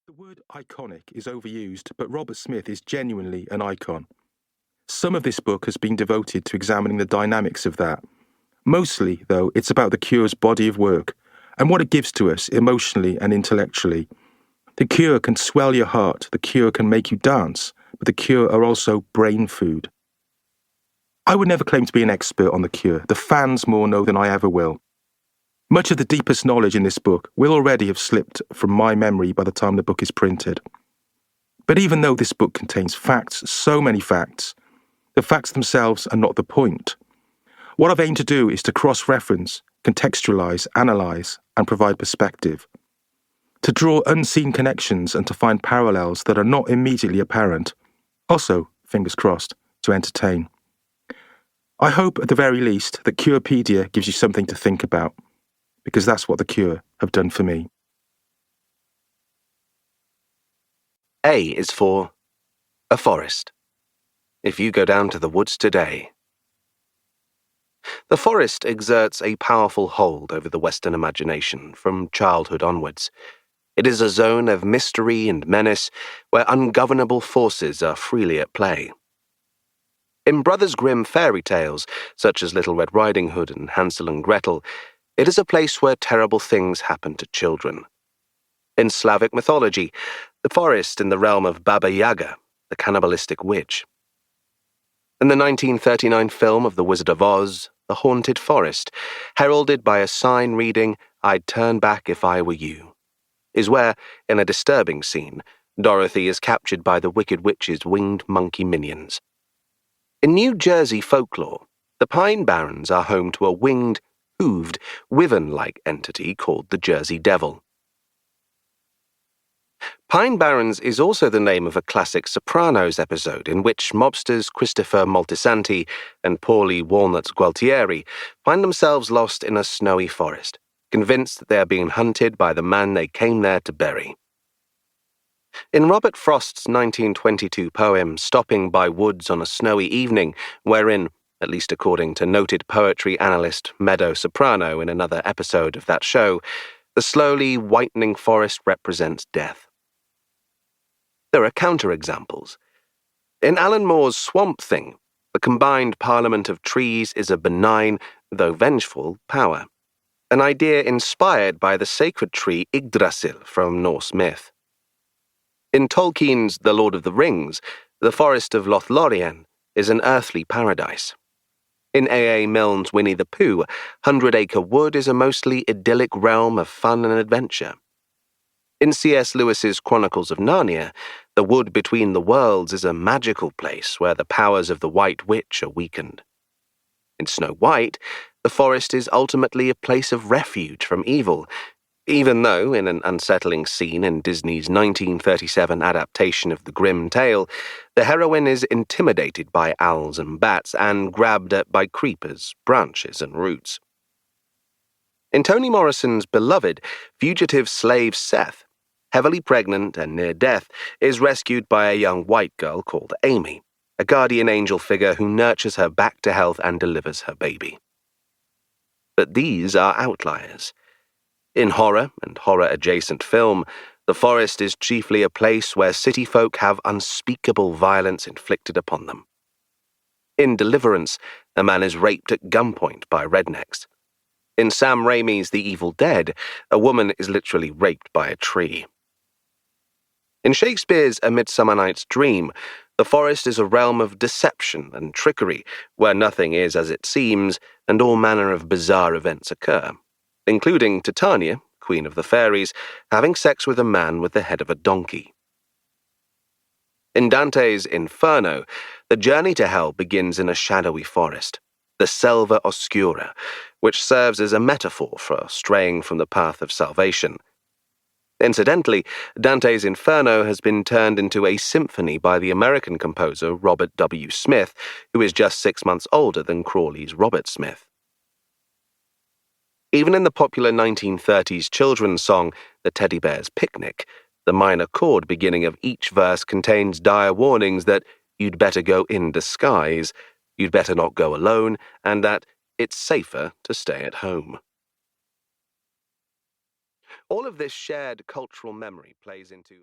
The word iconic is overused, but Robert Smith is genuinely an icon. Some of this book has been devoted to examining the dynamics of that. Mostly, though, it's about the Cure's body of work and what it gives to us emotionally and intellectually. The Cure can swell your heart, the Cure can make you dance, but the Cure are also brain food. I would never claim to be an expert on the Cure. The fans more know than I ever will. Much of the deepest knowledge in this book will already have slipped from my memory by the time the book is printed. But even though this book contains facts, so many facts, the facts themselves are not the point. What I've aimed to do is to cross-reference, contextualize, analyze, and provide perspective. To draw unseen connections and to find parallels that are not immediately apparent. Also, fingers crossed, to entertain. I hope, at the very least, that Curepedia gives you something to think about, because that's what the Cure have done for me. A is for a forest. If you go down to the woods today. The forest exerts a powerful hold over the Western imagination from childhood onwards. It is a zone of mystery and menace where ungovernable forces are freely at play. In Brothers Grimm fairy tales, such as Little Red Riding Hood and Hansel and Gretel, it is a place where terrible things happen to children. In Slavic mythology, the forest in the realm of Baba Yaga, the cannibalistic witch. In the 1939 film of The Wizard of Oz, The Haunted Forest, heralded by a sign reading, "I'd turn back if I were you," is where, in a disturbing scene, Dorothy is captured by the Wicked Witch's winged monkey minions. In New Jersey folklore, the Pine Barrens are home to a winged, hooved, wyvern-like entity called the Jersey Devil. Pine Barrens is also the name of a classic Sopranos episode in which mobsters Christopher Moltisanti and Paulie Walnuts Gualtieri find themselves lost in a snowy forest, convinced that they are being hunted by the man they came there to bury. In Robert Frost's 1922 poem Stopping by Woods on a Snowy Evening, wherein, at least according to noted poetry analyst Meadow Soprano in another episode of that show, the slowly whitening forest represents death. There are counterexamples. In Alan Moore's Swamp Thing, the combined parliament of trees is a benign, though vengeful, power, an idea inspired by the sacred tree Yggdrasil from Norse myth. In Tolkien's The Lord of the Rings, the forest of Lothlorien is an earthly paradise. In A.A. Milne's Winnie the Pooh, 100-Acre Wood is a mostly idyllic realm of fun and adventure. In C.S. Lewis's Chronicles of Narnia, the wood between the worlds is a magical place where the powers of the White Witch are weakened. In Snow White, the forest is ultimately a place of refuge from evil, even though, in an unsettling scene in Disney's 1937 adaptation of the Grimm tale, the heroine is intimidated by owls and bats and grabbed at by creepers, branches, and roots. In Toni Morrison's beloved, fugitive slave Seth, heavily pregnant and near death, is rescued by a young white girl called Amy, a guardian angel figure who nurtures her back to health and delivers her baby. But these are outliers. In horror and horror-adjacent film, the forest is chiefly a place where city folk have unspeakable violence inflicted upon them. In Deliverance, a man is raped at gunpoint by rednecks. In Sam Raimi's The Evil Dead, a woman is literally raped by a tree. In Shakespeare's A Midsummer Night's Dream, the forest is a realm of deception and trickery, where nothing is as it seems, and all manner of bizarre events occur, including Titania, Queen of the Fairies, having sex with a man with the head of a donkey. In Dante's Inferno, the journey to hell begins in a shadowy forest, the Selva Oscura, which serves as a metaphor for straying from the path of salvation. Incidentally, Dante's Inferno has been turned into a symphony by the American composer Robert W. Smith, who is just 6 months older than Crawley's Robert Smith. Even in the popular 1930s children's song, The Teddy Bear's Picnic, the minor chord beginning of each verse contains dire warnings that you'd better go in disguise, you'd better not go alone, and that it's safer to stay at home. All of this shared cultural memory plays into